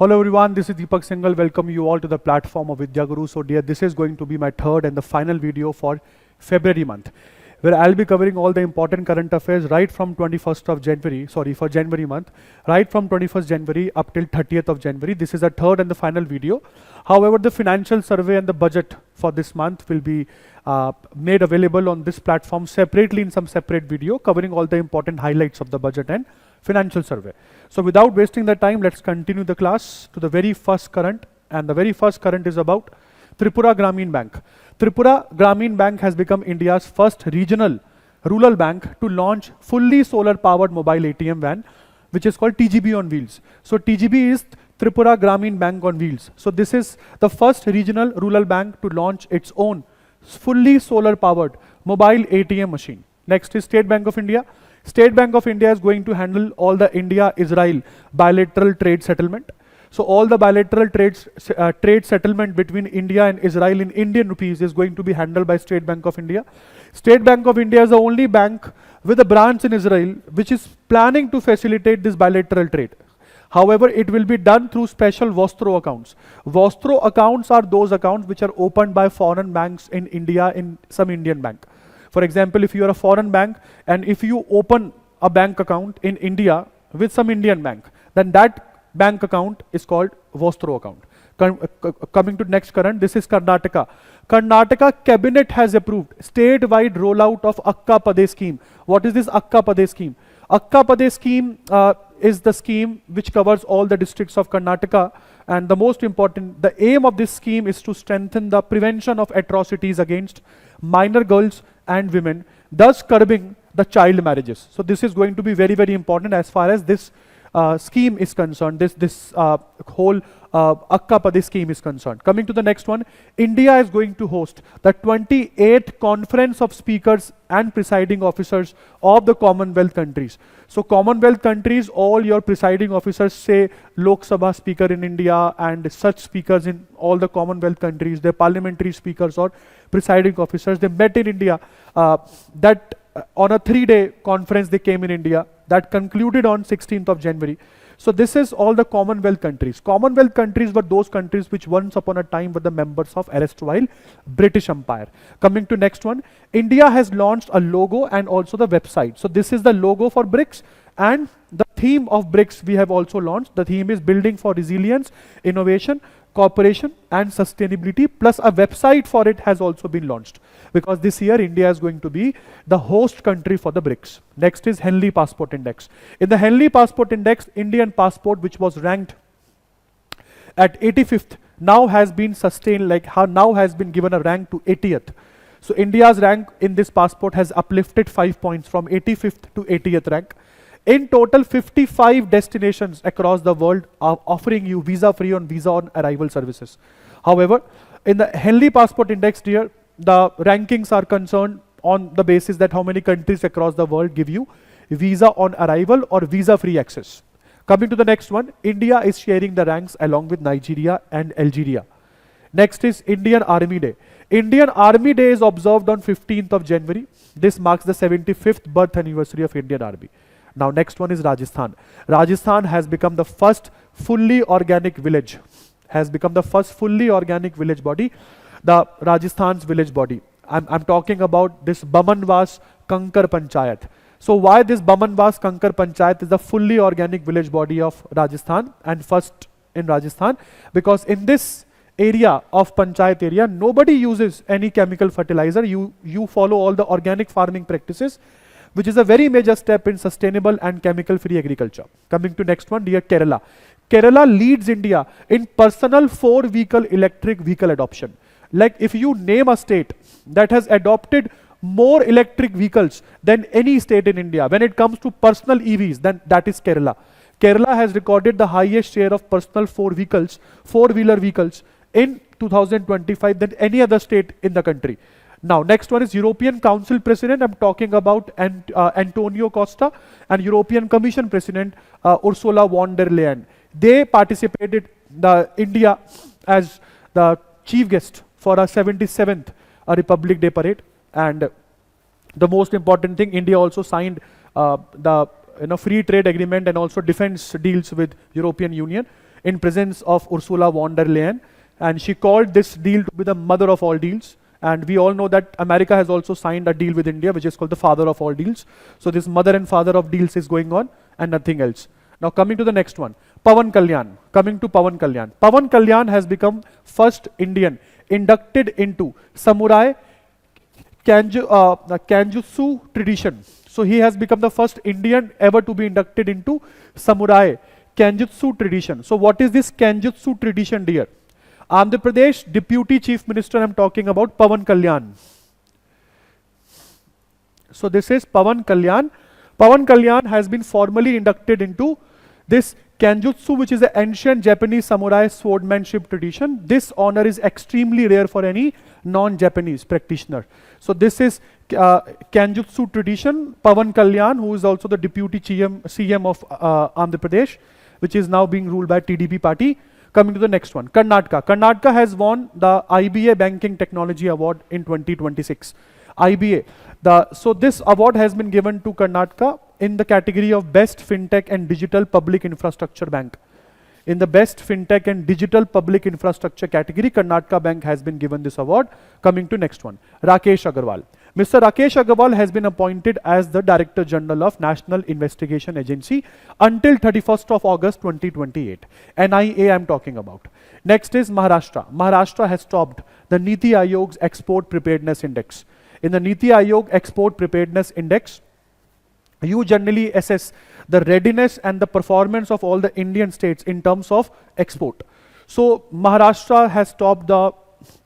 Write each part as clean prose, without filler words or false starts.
Hello everyone, this is Deepak Singhal. Welcome you all to the platform of Vidya Guru. So dear, this is going to be my third and the final video for February month, where I'll be covering all the important current affairs right from 21st of January, for January month, right from 21st January up till 30th of January. This is the third and the final video. However, the financial survey and the budget for this month will be made available on this platform separately in some separate video covering all the important highlights of the budget and financial survey. So without wasting the time, let's continue the class to the very first current, and the very first current is about Tripura Grameen Bank. Tripura Grameen Bank has become India's first regional rural bank to launch fully solar powered mobile ATM van, which is called TGB on wheels. So TGB is Tripura Grameen Bank on wheels. So this is the first regional rural bank to launch its own fully solar powered mobile ATM machine. Next is State Bank of India. State Bank of India is going to handle all the India-Israel bilateral trade settlement. So all the bilateral trade settlement between India and Israel in Indian rupees is going to be handled by State Bank of India. State Bank of India is the only bank with a branch in Israel which is planning to facilitate this bilateral trade. However, it will be done through special Vostro accounts. Vostro accounts are those accounts which are opened by foreign banks in India in some Indian bank. For example, if you are a foreign bank and if you open a bank account in India with some Indian bank, then that bank account is called Vostro account. Coming to next current, this is Karnataka. Karnataka cabinet has approved statewide rollout of Akka Pade scheme. What is this Akka Pade scheme? Akka Pade scheme is the scheme which covers all the districts of Karnataka, and the most important, the aim of this scheme is to strengthen the prevention of atrocities against minor girls and women, thus curbing the child marriages. So this is going to be very, very important as far as this scheme is concerned, this whole Akka Pade scheme is concerned. Coming to the next one, India is going to host the 28th Conference of Speakers and Presiding Officers of the Commonwealth countries. So Commonwealth countries, all your presiding officers, say Lok Sabha speaker in India and such speakers in all the Commonwealth countries, their parliamentary speakers or presiding officers, they met in India. On a 3-day conference they came in India that concluded on 16th of January. So this is all the Commonwealth countries. Commonwealth countries were those countries which once upon a time were the members of erstwhile British Empire. Coming to next one, India has launched a logo and also the website. So this is the logo for BRICS, and the theme of BRICS we have also launched. The theme is building for resilience, innovation, cooperation and sustainability, plus a website for it has also been launched, because this year India is going to be the host country for the BRICS. Next is Henley Passport Index. In the Henley Passport Index, Indian passport, which was ranked at 85th, now has been sustained, now has been given a rank to 80th. So India's rank in this passport has uplifted 5 points from 85th to 80th rank. In total, 55 destinations across the world are offering you visa-free on visa on arrival services. However, in the Henley Passport Index, dear, the rankings are concerned on the basis that how many countries across the world give you visa on arrival or visa-free access. Coming to the next one, India is sharing the ranks along with Nigeria and Algeria. Next is Indian Army Day. Indian Army Day is observed on 15th of January. This marks the 75th birth anniversary of Indian Army. Now next one is Rajasthan. Rajasthan has become the first fully organic village, body, the Rajasthan's village body. I'm talking about this Bamanwas Kankar Panchayat. So why this Bamanwas Kankar Panchayat is the fully organic village body of Rajasthan and first in Rajasthan? Because in this area of Panchayat area, nobody uses any chemical fertilizer. You follow all the organic farming practices, which is a very major step in sustainable and chemical-free agriculture. Coming to next one, dear Kerala. Kerala leads India in personal 4-vehicle electric vehicle adoption. Like if you name a state that has adopted more electric vehicles than any state in India, when it comes to personal EVs, then that is Kerala. Kerala has recorded the highest share of personal 4-wheeler vehicles in 2025 than any other state in the country. Now, next one is European Council President. I'm talking about Antonio Costa, and European Commission President Ursula von der Leyen. They participated India as the chief guest for a 77th Republic Day parade. And the most important thing, India also signed the free trade agreement and also defense deals with European Union. in presence of Ursula von der Leyen, and she called this deal to be the mother of all deals. And we all know that America has also signed a deal with India, which is called the father of all deals. So this mother and father of deals is going on, and nothing else. Now coming to the next one, Pawan Kalyan. Coming to Pawan Kalyan. Pawan Kalyan has become first Indian inducted into Samurai Kanjutsu tradition. So he has become the first Indian ever to be inducted into Samurai Kanjutsu tradition. So what is this Kanjutsu tradition, dear? Andhra Pradesh Deputy Chief Minister, I am talking about Pawan Kalyan. So this is Pawan Kalyan. Pawan Kalyan has been formally inducted into this Kanjutsu, which is an ancient Japanese samurai swordmanship tradition. This honor is extremely rare for any non-Japanese practitioner. So this is Kanjutsu tradition. Pawan Kalyan, who is also the Deputy CM of Andhra Pradesh, which is now being ruled by TDP party. Coming to the next one, Karnataka. Karnataka has won the IBA Banking Technology Award in 2026. IBA. So this award has been given to Karnataka in the category of Best FinTech and Digital Public Infrastructure Bank. In the Best FinTech and Digital Public Infrastructure category, Karnataka Bank has been given this award. Coming to next one, Rakesh Agarwal. Mr. Rakesh Agarwal has been appointed as the Director General of National Investigation Agency until 31st of August 2028. NIA I am talking about. Next is Maharashtra. Maharashtra has topped the Niti Aayog's Export Preparedness Index. In the Niti Aayog Export Preparedness Index, you generally assess the readiness and the performance of all the Indian states in terms of export. So Maharashtra has topped the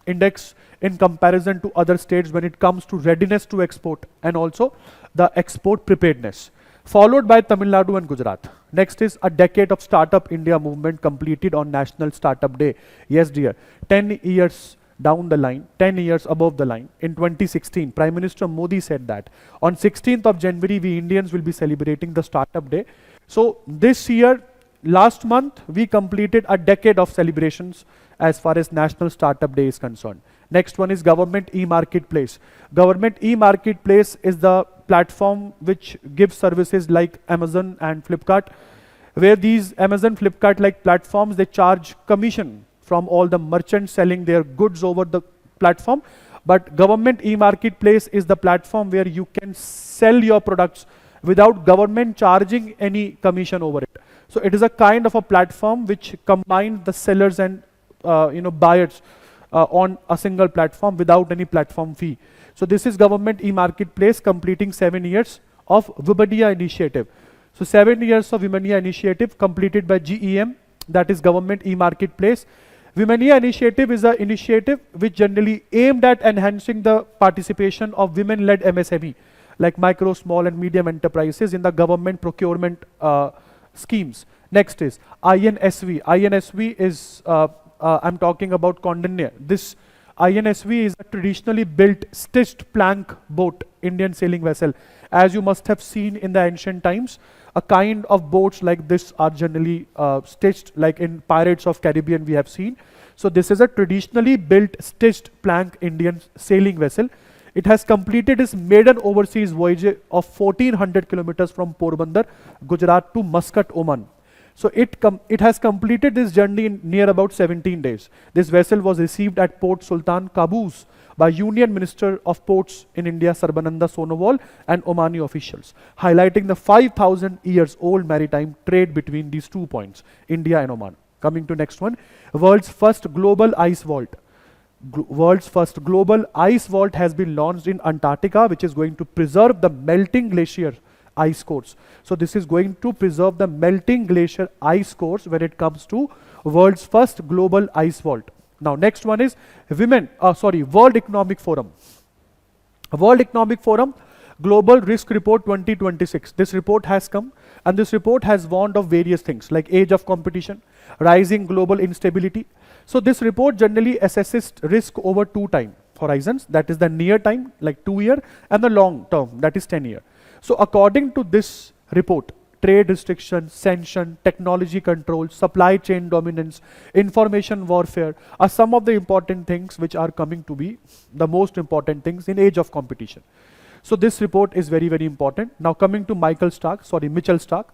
index in comparison to other states when it comes to readiness to export and also the export preparedness, followed by Tamil Nadu and Gujarat. Next is a decade of Startup India movement completed on National Startup Day. Yes dear, 10 years down the line, 10 years above the line. In 2016, Prime Minister Modi said that on 16th of January, we Indians will be celebrating the Startup Day. So this year, last month, we completed a decade of celebrations as far as National Startup Day is concerned. Next one is Government e-Marketplace. Government e-Marketplace is the platform which gives services like Amazon and Flipkart, where these Amazon, Flipkart like platforms, they charge commission from all the merchants selling their goods over the platform. But Government e-Marketplace is the platform where you can sell your products without government charging any commission over it. So it is a kind of a platform which combines the sellers and buyers on a single platform without any platform fee. So this is Government e-Marketplace completing 7 years of Vimania initiative. So 7 years of Vimania initiative completed by GEM, that is Government e-Marketplace. Vimania initiative is an initiative which generally aimed at enhancing the participation of women-led MSME, like micro, small and medium enterprises in the government procurement schemes. Next is INSV. INSV is, I'm talking about Condamnia. This INSV is a traditionally built stitched plank boat, Indian sailing vessel. As you must have seen in the ancient times, a kind of boats like this are generally stitched, like in Pirates of Caribbean we have seen. So this is a traditionally built stitched plank Indian sailing vessel. It has completed its maiden overseas voyage of 1400 kilometers from Porbandar, Gujarat to Muscat, Oman. So it has completed this journey in near about 17 days. This vessel was received at Port Sultan Qaboos by Union Minister of Ports in India, Sarbananda Sonowal, and Omani officials, highlighting the 5,000 years old maritime trade between these 2 points, India and Oman. Coming to next one, world's first global ice vault. World's first global ice vault has been launched in Antarctica, which is going to preserve the melting glacier ice cores. So this is going to preserve the melting glacier ice cores when it comes to world's first global ice vault. Now next one is World Economic Forum. World Economic Forum Global Risk Report 2026. This report has come, and this report has warned of various things like age of competition, rising global instability. So this report generally assesses risk over 2 time horizons, that is the near time like 2 year, and the long term, that is 10 year. So according to this report, trade restriction, sanction, technology control, supply chain dominance, information warfare are some of the important things which are coming to be the most important things in age of competition. So this report is very, very important. Now coming to Mitchell Starc.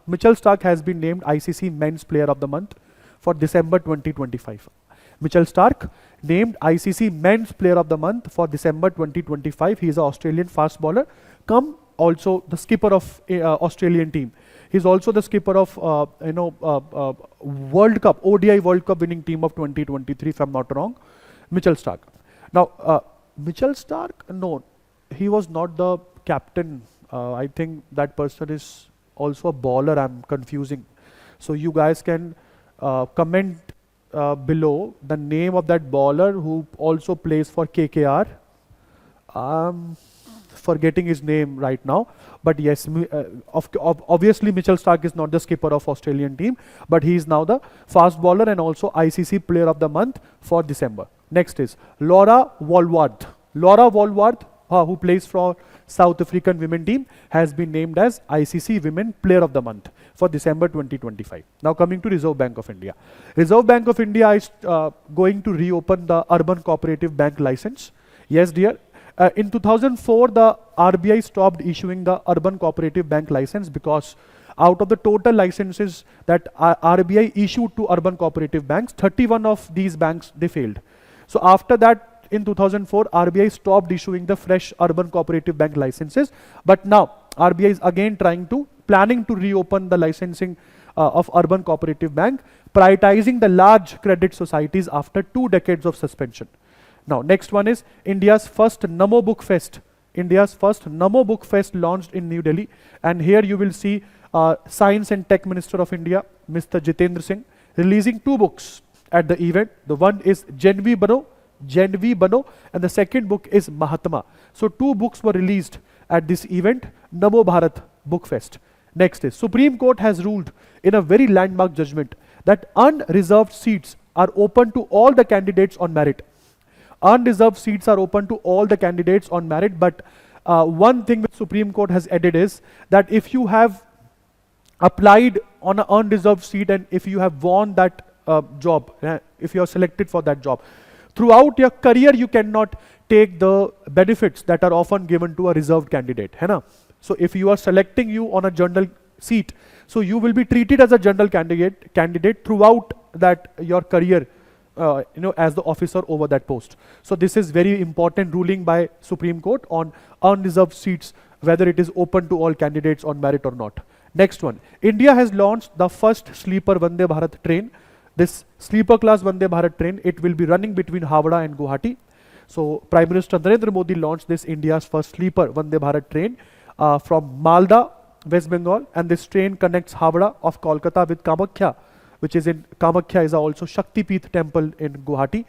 Mitchell Starc has been named ICC Men's Player of the Month for December 2025. Mitchell Starc named ICC Men's Player of the Month for December 2025. He is an Australian fast bowler, come also the skipper of Australian team. He's also the skipper of World Cup, ODI World Cup winning team of 2023, if I'm not wrong, Mitchell Starc. Now, Mitchell Starc, no, he was not the captain. I think that person is also a bowler. I'm confusing. So you guys can comment below the name of that bowler who also plays for KKR. Forgetting his name right now, but yes, obviously Mitchell Starc is not the skipper of Australian team, but he is now the fast bowler and also ICC Player of the Month for December. Next is Laura Walworth. Laura Walworth, who plays for South African women team, has been named as ICC Women Player of the Month for December 2025. Now coming to Reserve Bank of India. Reserve Bank of India is going to reopen the Urban Cooperative Bank license. Yes, dear. In 2004, the RBI stopped issuing the Urban Cooperative Bank license because out of the total licenses that RBI issued to urban cooperative banks, 31 of these banks, they failed. So after that, in 2004, RBI stopped issuing the fresh Urban Cooperative Bank licenses. But now, RBI is again planning to reopen the licensing of Urban Cooperative Bank, prioritizing the large credit societies after 2 decades of suspension. Now, next one is India's first Namo Book Fest. India's first Namo Book Fest launched in New Delhi. And here you will see Science and Tech Minister of India, Mr. Jitendra Singh, releasing 2 books at the event. The one is Janvi Bano, and the second book is Mahatma. So 2 books were released at this event, Namo Bharat Book Fest. Next is Supreme Court has ruled in a very landmark judgment that unreserved seats are open to all the candidates on merit. Unreserved seats are open to all the candidates on merit, but one thing which Supreme Court has added is that if you have applied on an unreserved seat and if you have won that job, if you are selected for that job, throughout your career you cannot take the benefits that are often given to a reserved candidate. So if you are selecting you on a general seat, so you will be treated as a general candidate throughout that your career, as the officer over that post. So this is very important ruling by Supreme Court on unreserved seats, whether it is open to all candidates on merit or not. Next one, India has launched the first sleeper Vande Bharat train. This sleeper class Vande Bharat train, it will be running between Howrah and Guwahati. So Prime Minister Narendra Modi launched this India's first sleeper Vande Bharat train from Malda, West Bengal, and this train connects Howrah of Kolkata with Kamakhya, which is in Kamakhya is also Shakti Peeth temple in Guwahati.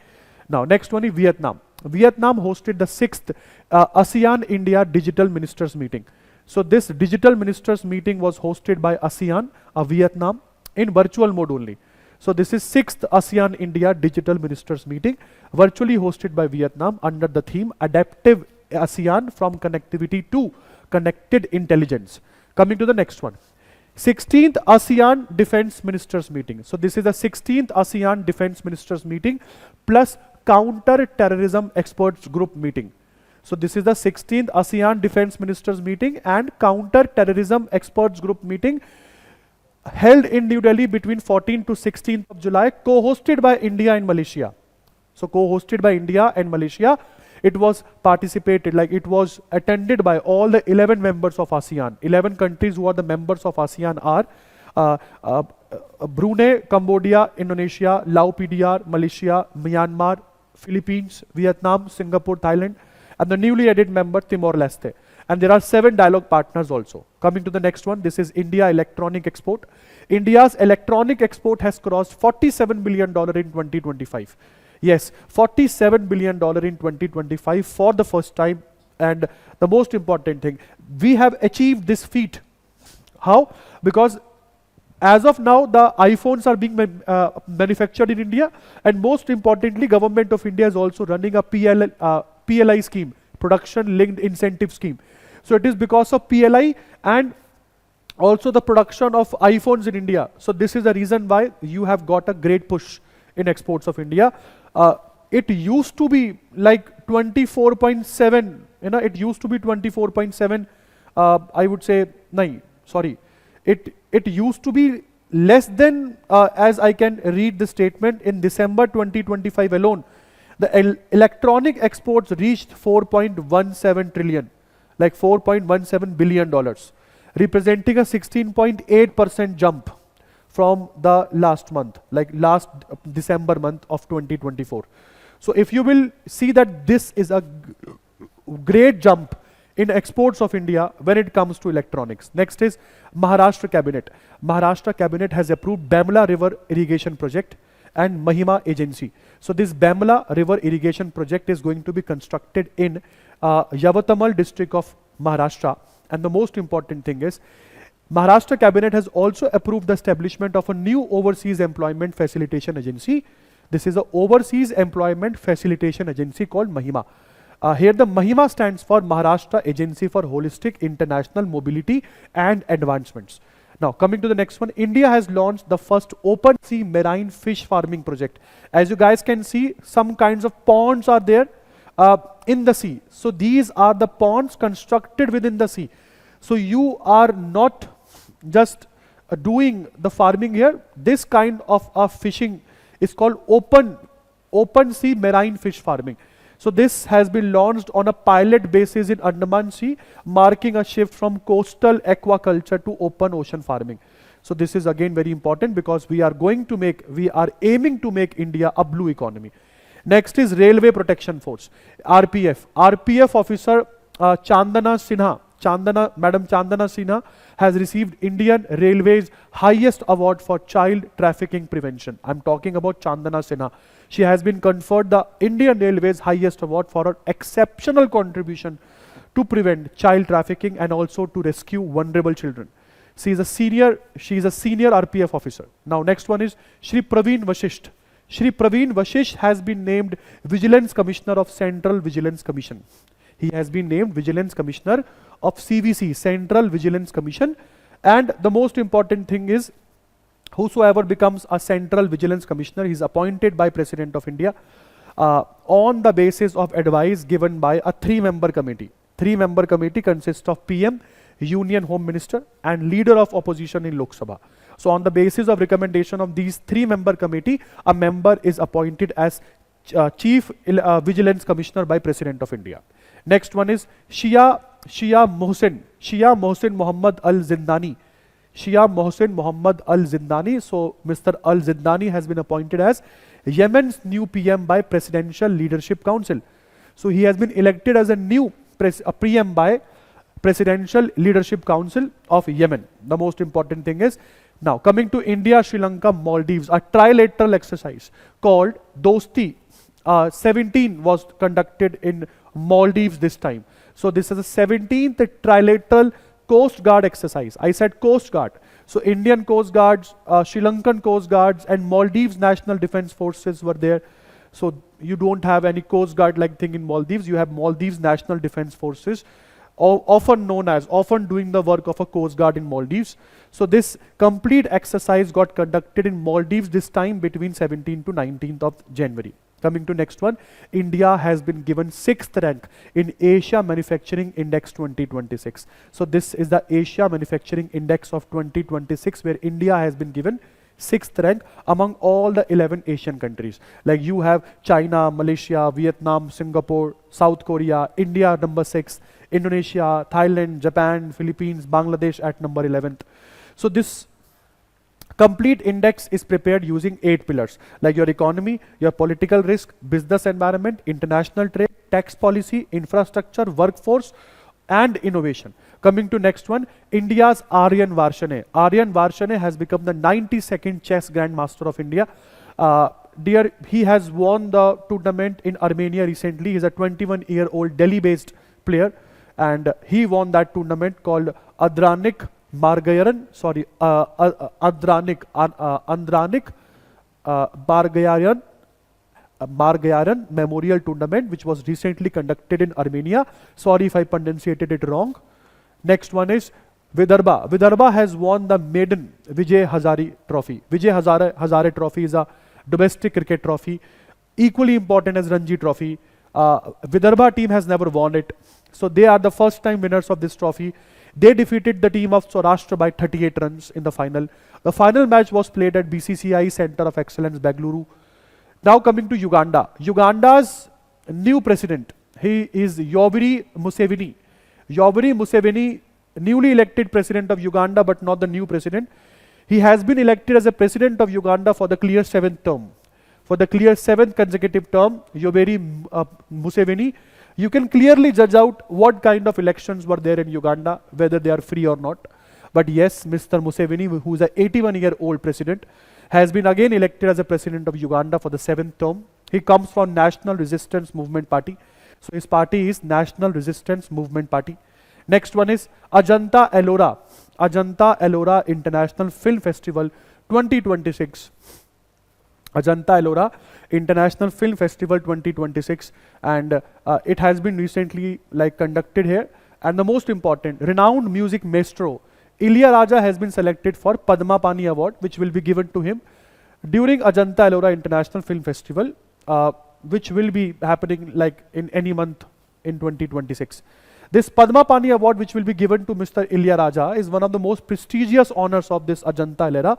Now next one is Vietnam. Vietnam hosted the 6th ASEAN India Digital Ministers meeting. So this digital ministers meeting was hosted by ASEAN, Vietnam, in virtual mode only. So this is 6th ASEAN India Digital Ministers meeting, virtually hosted by Vietnam under the theme Adaptive ASEAN from Connectivity to Connected Intelligence. Coming to the next one. 16th ASEAN Defense Ministers meeting. So this is the 16th ASEAN Defense Ministers meeting plus Counter-Terrorism Experts Group meeting. So this is the 16th ASEAN Defense Ministers meeting and Counter-Terrorism Experts Group meeting held in New Delhi between 14th to 16th of July, co-hosted by India and Malaysia. So co-hosted by India and Malaysia. It was participated, like it was attended by all the 11 members of ASEAN. 11 countries who are the members of ASEAN are Brunei, Cambodia, Indonesia, Laos PDR, Malaysia, Myanmar, Philippines, Vietnam, Singapore, Thailand, and the newly added member Timor-Leste. And there are 7 dialogue partners also. Coming to the next one, this is India Electronic Export. India's electronic export has crossed $47 billion in 2025. Yes, $47 billion in 2025 for the first time. And the most important thing, we have achieved this feat. How? Because as of now, the iPhones are being manufactured in India, and most importantly, Government of India is also running a PLI scheme, Production Linked Incentive Scheme. So it is because of PLI and also the production of iPhones in India. So this is the reason why you have got a great push in exports of India. It used to be like 24.7, it used to be 24.7, I would say, it used to be less than, as I can read the statement, in December 2025 alone, the electronic exports reached 4.17 trillion, like $4.17 billion, representing a 16.8% jump from the last month, like last December month of 2024. So if you will see that this is a great jump in exports of India when it comes to electronics. Next is Maharashtra Cabinet. Maharashtra Cabinet has approved Bamla River Irrigation Project and Mahima Agency. So this Bamla River Irrigation Project is going to be constructed in Yavatamal district of Maharashtra. And the most important thing is, Maharashtra Cabinet has also approved the establishment of a new Overseas Employment Facilitation Agency. This is an Overseas Employment Facilitation Agency called Mahima. Here the Mahima stands for Maharashtra Agency for Holistic International Mobility and Advancements. Now coming to the next one, India has launched the first open sea marine fish farming project. As you guys can see, some kinds of ponds are there in the sea. So these are the ponds constructed within the sea. So you are not just doing the farming here. This kind of fishing is called open sea marine fish farming. So this has been launched on a pilot basis in Andaman Sea, marking a shift from coastal aquaculture to open ocean farming. So this is again very important because we are aiming to make India a blue economy. Next is Railway Protection Force, RPF. RPF officer Madam Chandana Sinha has received Indian Railways highest award for child trafficking prevention. I'm talking about Chandana Sinha. She has been conferred the Indian Railways highest award for her exceptional contribution to prevent child trafficking and also to rescue vulnerable children. She is a senior RPF officer. Now next one is Shri Praveen Vashisht. Shri Praveen Vashisht has been named Vigilance Commissioner of Central Vigilance Commission. He has been named Vigilance Commissioner of CVC, Central Vigilance Commission. And the most important thing is, whosoever becomes a Central Vigilance Commissioner, he is appointed by President of India on the basis of advice given by a 3-member committee. 3-member committee consists of PM, Union Home Minister and Leader of Opposition in Lok Sabha. So on the basis of recommendation of these 3-member committee, a member is appointed as Chief Vigilance Commissioner by President of India. Next one is Shia Mohsin Muhammad Al Zindani. Shia Mohsin Muhammad Al Zindani. So Mr. Al Zindani has been appointed as Yemen's new PM by Presidential Leadership Council. So he has been elected as a new PM by Presidential Leadership Council of Yemen. The most important thing is, now coming to India, Sri Lanka, Maldives, a trilateral exercise called Dosti 17 was conducted in Maldives this time. So this is the 17th trilateral Coast Guard exercise. I said Coast Guard. So Indian Coast Guards, Sri Lankan Coast Guards and Maldives National Defense Forces were there. So you don't have any Coast Guard like thing in Maldives. You have Maldives National Defense Forces, often doing the work of a Coast Guard in Maldives. So this complete exercise got conducted in Maldives this time between 17th to 19th of January. Coming to next one, India has been given 6th rank in Asia Manufacturing Index 2026. So this is the Asia Manufacturing Index of 2026 where India has been given 6th rank among all the 11 Asian countries. Like you have China, Malaysia, Vietnam, Singapore, South Korea, India number 6, Indonesia, Thailand, Japan, Philippines, Bangladesh at number 11th. So this complete index is prepared using 8 pillars like your economy, your political risk, business environment, international trade, tax policy, infrastructure, workforce and innovation. Coming to next one, India's Aryan Varshane. Aryan Varshane has become the 92nd chess grandmaster of India. He has won the tournament in Armenia recently. He is a 21-year-old Delhi-based player and he won that tournament called Andranik Margayaran Memorial Tournament, which was recently conducted in Armenia. Sorry if I pronunciated it wrong. Next one is Vidarbha. Vidarbha has won the maiden Vijay Hazare Trophy. Vijay Hazare Trophy is a domestic cricket trophy, equally important as Ranji Trophy. Vidarbha team has never won it. So they are the first time winners of this trophy. They defeated the team of Saurashtra by 38 runs in the final. The final match was played at BCCI Center of Excellence, Bengaluru. Now coming to Uganda. Uganda's new president, he is Yoweri Museveni. Yoweri Museveni, newly elected president of Uganda, but not the new president. He has been elected as a president of Uganda for the clear 7th term. For the clear 7th consecutive term, Yoweri Museveni, you can clearly judge out what kind of elections were there in Uganda, whether they are free or not. But yes, Mr. Museveni, who is an 81-year-old president, has been again elected as a president of Uganda for the 7th term. He comes from National Resistance Movement Party. So his party is National Resistance Movement Party. Next one is Ajanta Ellora. Ajanta Ellora International Film Festival 2026. Ajanta Ellora International Film Festival 2026, and it has been recently conducted here. And the most important, renowned music maestro Ilayaraja has been selected for Padma Pani Award, which will be given to him during Ajanta Ellora International Film Festival, which will be happening in any month in 2026. This Padma Pani Award, which will be given to Mr. Ilayaraja, is one of the most prestigious honors of this Ajanta Ellora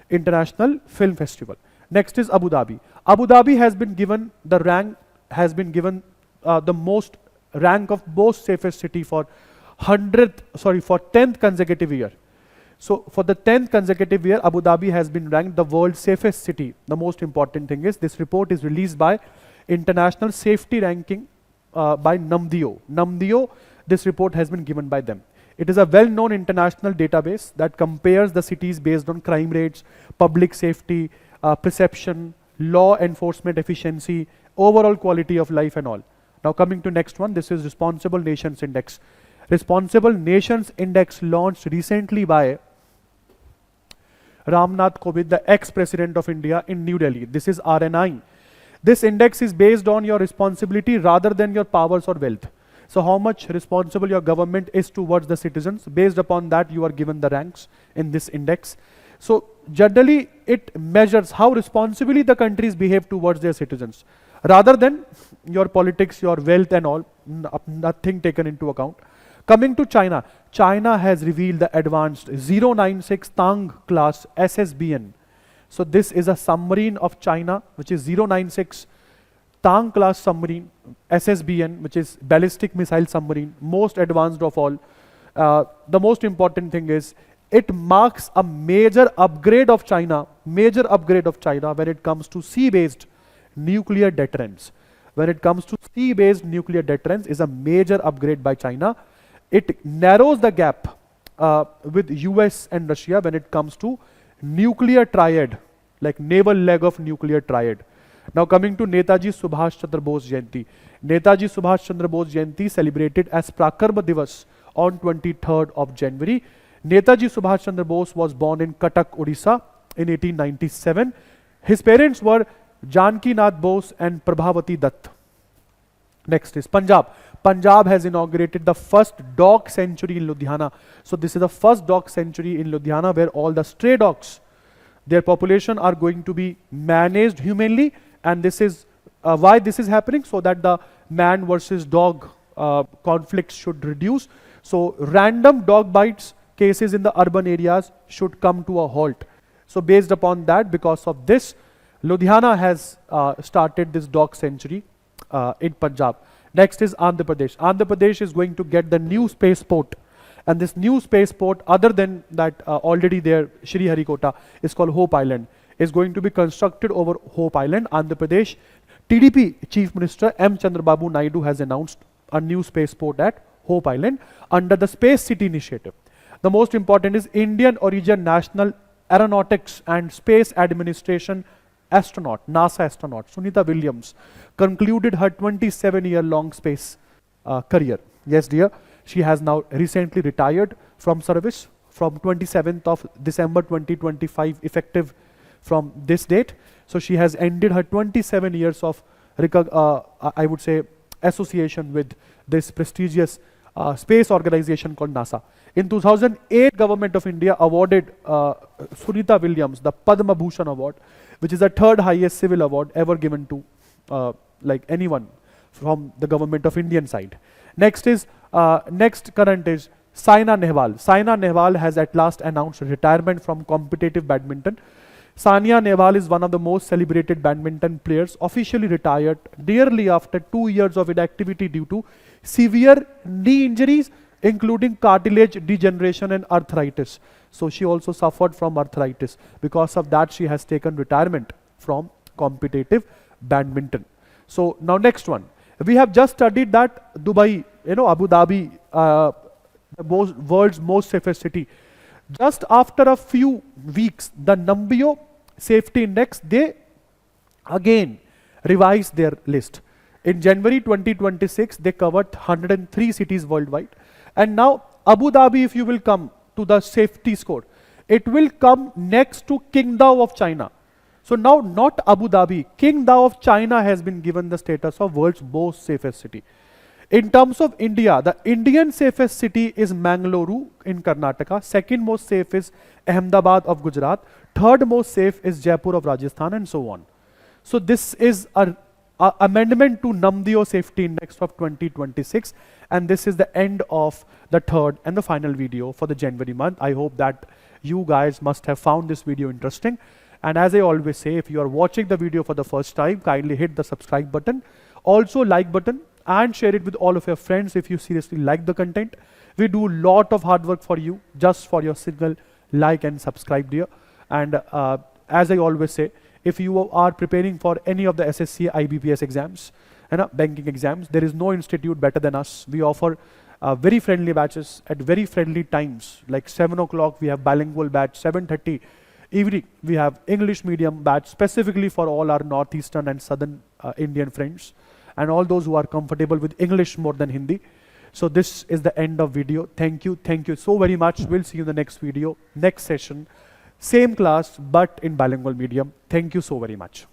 International Film Festival. Next is Abu Dhabi. Abu Dhabi has been given the rank, the most rank of most safest city for 10th consecutive year. So for the 10th consecutive year, Abu Dhabi has been ranked the world's safest city. The most important thing is this report is released by International Safety Ranking by NUMDIO. NUMDIO, this report has been given by them. It is a well-known international database that compares the cities based on crime rates, public safety, perception, law enforcement efficiency, overall quality of life and all. Now coming to next one, this is Responsible Nations Index. Responsible Nations Index launched recently by Ramnath Kovind, the ex-president of India, in New Delhi. This is RNI. This index is based on your responsibility rather than your powers or wealth. So how much responsible your government is towards the citizens, based upon that you are given the ranks in this index. So generally it measures how responsibly the countries behave towards their citizens, rather than your politics, your wealth and all, nothing taken into account. Coming to China, China has revealed the advanced 096 Tang class SSBN. So this is a submarine of China, which is 096 Tang class submarine, SSBN, which is ballistic missile submarine, most advanced of all. The most important thing is it marks a major upgrade of China when it comes to sea-based nuclear deterrence. When it comes to sea-based nuclear deterrence is a major upgrade by China. It narrows the gap with US and Russia when it comes to nuclear triad, like naval leg of nuclear triad. Now coming to Netaji Subhash Chandra Bose Jayanti. Netaji Subhash Chandra Bose Jayanti celebrated as Prakarma Divas on 23rd of January. Netaji Subhash Chandra Bose was born in Cuttack, Odisha in 1897. His parents were Janki Nath Bose and Prabhavati Dutt. Next is Punjab. Punjab has inaugurated the first dog sanctuary in Ludhiana. So this is the first dog sanctuary in Ludhiana where all the stray dogs, their population are going to be managed humanely, and this is why this is happening, so that the man versus dog conflicts should reduce. So random dog bites cases in the urban areas should come to a halt. So based upon that, because of this, Ludhiana has started this dog sanctuary in Punjab. Next is Andhra Pradesh. Andhra Pradesh is going to get the new spaceport, and this new spaceport, other than that already there, Shri Harikota, is called Hope Island, is going to be constructed over Hope Island, Andhra Pradesh. TDP Chief Minister M. Chandrababu Naidu has announced a new spaceport at Hope Island under the Space City initiative. The most important is Indian origin National Aeronautics and Space Administration astronaut, NASA astronaut, Sunita Williams, concluded her 27-year-long space career. Yes, dear, she has now recently retired from service from 27th of December 2025, effective from this date. So she has ended her 27 years of, I would say, association with this prestigious space organization called NASA. In 2008, Government of India awarded Sunita Williams the Padma Bhushan Award, which is the third highest civil award ever given to anyone from the Government of Indian side. Next is next current is Saina Nehwal. Saina Nehwal has at last announced retirement from competitive badminton. Sania Nehwal is one of the most celebrated badminton players, officially retired nearly after 2 years of inactivity due to severe knee injuries, including cartilage degeneration and arthritis. So she also suffered from arthritis. Because of that, she has taken retirement from competitive badminton. So now next one. We have just studied that Dubai, Abu Dhabi, the world's most safest city. Just after a few weeks, the Numbeo Safety Index, they again revised their list. In January 2026, they covered 103 cities worldwide. And now Abu Dhabi, if you will come to the safety score, it will come next to Qingdao of China. So now not Abu Dhabi, Qingdao of China has been given the status of world's most safest city. In terms of India, the Indian safest city is Mangaluru in Karnataka. Second most safe is Ahmedabad of Gujarat. Third most safe is Jaipur of Rajasthan, and so on. So this is a amendment to Numbeo Safety Index of 2026, and this is the end of the third and the final video for the January month. I hope that you guys must have found this video interesting. And as I always say, if you are watching the video for the first time, kindly hit the subscribe button, also like button, and share it with all of your friends if you seriously like the content. We do a lot of hard work for you, just for your single like and subscribe, dear. And as I always say, if you are preparing for any of the SSC IBPS exams and banking exams, there is no institute better than us. We offer very friendly batches at very friendly times, like 7 o'clock we have bilingual batch, 7:30 evening we have English medium batch specifically for all our northeastern and southern Indian friends, and all those who are comfortable with English more than Hindi. So this is the end of video. Thank you so very much. We'll see you in the next video, next session, same class but in bilingual medium. Thank you so very much.